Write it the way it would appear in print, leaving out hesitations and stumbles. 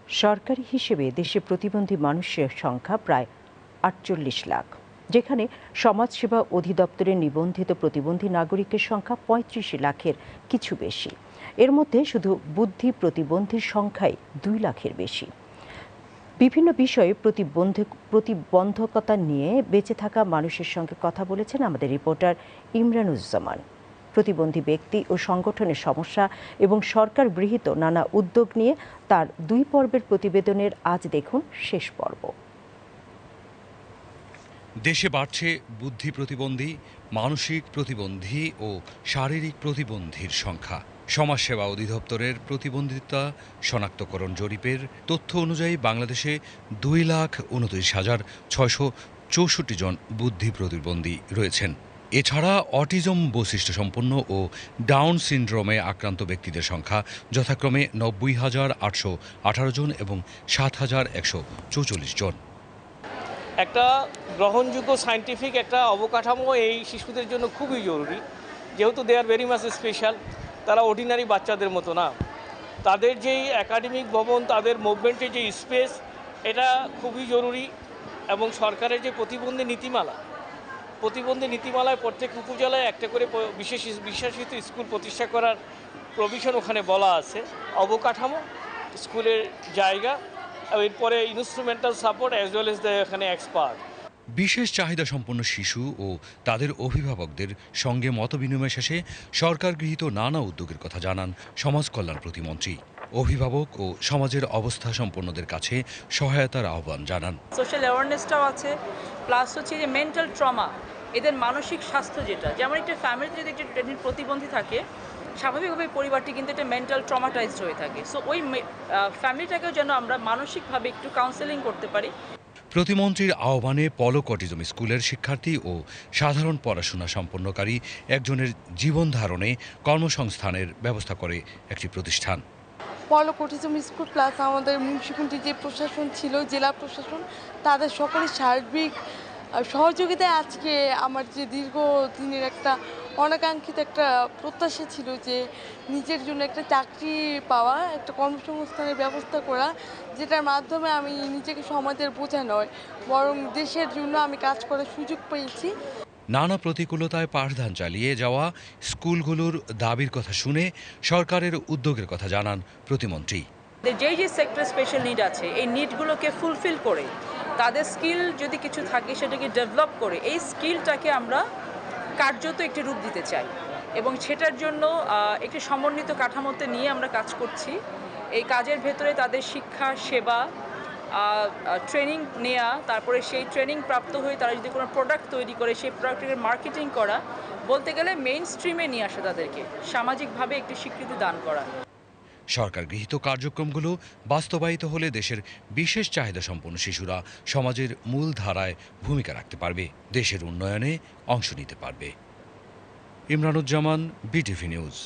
সরকারি হিসেবে দেশে প্রতিবন্ধী মানুষের সংখ্যা প্রায় ৪৮ লাখ, যেখানে সমাজসেবা অধিদপ্তরের নিবন্ধিত প্রতিবন্ধী নাগরিকের সংখ্যা ৩৫ লাখের কিছু বেশি। এর মধ্যে শুধু বুদ্ধি প্রতিবন্ধীর সংখ্যাই ২ লাখের বেশি। বিভিন্ন বিষয়ে প্রতিবন্ধকতা নিয়ে বেঁচে থাকা মানুষের সঙ্গে কথা বলেছেন আমাদের রিপোর্টার ইমরানুজ্জামান। প্রতিবন্ধী ব্যক্তি ও সংগঠনের সমস্যা এবং সরকার গৃহীত নানা উদ্যোগ নিয়ে তার ২ পর্বের প্রতিবেদনের আজ দেখুন শেষ পর্ব। দেশে বাড়ছে বুদ্ধি প্রতিবন্ধী, মানসিক প্রতিবন্ধী ও শারীরিক প্রতিবন্ধীর সংখ্যা। সমাজসেবা অধিদপ্তরের প্রতিবন্ধিতা শনাক্তকরণ জরিপের তথ্য অনুযায়ী বাংলাদেশে ২,২৯,৬৬৪ জন বুদ্ধি প্রতিবন্ধী রয়েছেন। এছাড়া অটিজম বৈশিষ্ট্যসম্পন্ন ও ডাউন সিনড্রোমে আক্রান্ত ব্যক্তিদের সংখ্যা যথাক্রমে ৯০,৮১৮ জন এবং ৭,১৪৪ জন। একটা গ্রহণযোগ্য সায়েন্টিফিক একটা অবকাঠামো এই শিশুদের জন্য খুবই জরুরি, যেহেতু দে আর ভেরি মাচ স্পেশাল। তারা অর্ডিনারি বাচ্চাদের মতো না। তাদের যেই একাডেমিক ভবন, তাদের মুভমেন্টের যে স্পেস, এটা খুবই জরুরি। এবং সরকারের যে প্রতিবন্ধী নীতিমালায় প্রত্যেক উপজেলায় একটা করে বিশ্বাসিত স্কুল প্রতিষ্ঠা করার প্রভিশন ওখানে বলা আছে। অবকাঠামো, স্কুলের জায়গা, এরপরে instrumental support as well as এখানে এক্সপার্ট। বিশেষ চাহিদা সম্পন্ন শিশু ও তাদের অভিভাবকদের সঙ্গে মতবিনিময় শেষে সরকার গৃহীত নানা উদ্যোগের কথা জানান সমাজ কল্যাণ প্রতিমন্ত্রী। অভিভাবক ও সমাজের অবস্থা সম্পন্নদের কাছে সহায়তার আহ্বান জানান। সোশ্যাল অ্যাওয়ারনেসটাও আছে, প্লাস হচ্ছে যে মেন্টাল ট্রমা, এদের মানসিক স্বাস্থ্য, যেমন একটা ফ্যামিলিতে যদি একটা প্রতিবন্ধী থাকে, স্বাভাবিকভাবে পরিবারটি কিন্তু একটা মেন্টাল ট্রমাটাইজড হয়ে থাকে। সো ওই ফ্যামিলিটাকেও যেন আমরা মানসিকভাবে একটু কাউন্সেলিং করতে পারি। প্রতিমন্ত্রীর আহ্বানে পলক অটিজম স্কুলের শিক্ষার্থী ও সাধারণ পড়াশোনা সম্পন্নকারী একজনের জীবন ধারণে কর্মসংস্থানের ব্যবস্থা করে একটি প্রতিষ্ঠান। পলক অটিজম স্কুল প্লাস আমাদের মুন্সিগঞ্জে যে প্রশাসন ছিল, জেলা প্রশাসন, তাদের সকলের সার্বিক সহযোগিতায় আজকে আমার যে দীর্ঘদিনের একটা অনাকাঙ্ক্ষিত একটা প্রত্যাশা ছিল যে নিজের জন্য একটা চাকরি পাওয়া, একটা কর্মসংস্থানের ব্যবস্থা করা, যেটার মাধ্যমে আমি নিজেকে সমাজের বোঝা নয় বরং দেশের জন্য আমি কাজ করার সুযোগ পেয়েছি। নানা প্রতিকূলতায় পাঠদান চালিয়ে যাওয়া স্কুলগুলোর দাবির কথা শুনে সরকারের উদ্যোগের কথা জানান প্রতিমন্ত্রী। যে সেক্টর স্পেশাল নিড আছে, এই নিডগুলোকে ফুলফিল করে তাদের স্কিল যদি কিছু থাকে সেটাকে ডেভেলপ করে এই স্কিলটাকে আমরা কার্যত একটি রূপ দিতে চাই এবং সেটার জন্য একটি সমন্বিত কাঠামোতে নিয়ে আমরা কাজ করছি। এই কাজের ভেতরে তাদের শিক্ষা, সেবা, ট্রেনিং নেওয়া, তারপরে সেই ট্রেনিং প্রাপ্ত হয়ে তারা যদি কোনো প্রোডাক্ট তৈরি করে সেই প্রোডাক্টের মার্কেটিং করা, বলতে গেলে মেইন স্ট্রিমে নিয়ে আসা, তাদেরকে সামাজিকভাবে একটি স্বীকৃতি দান করা। সরকার গৃহীত কার্যক্রমগুলো বাস্তবায়িত হলে দেশের বিশেষ চাহিদা সম্পন্ন শিশুরা সমাজের মূল ধারায় ভূমিকা রাখতে পারবে, দেশের উন্নয়নে অংশ নিতে পারবে। Imranuzzaman, BTV news.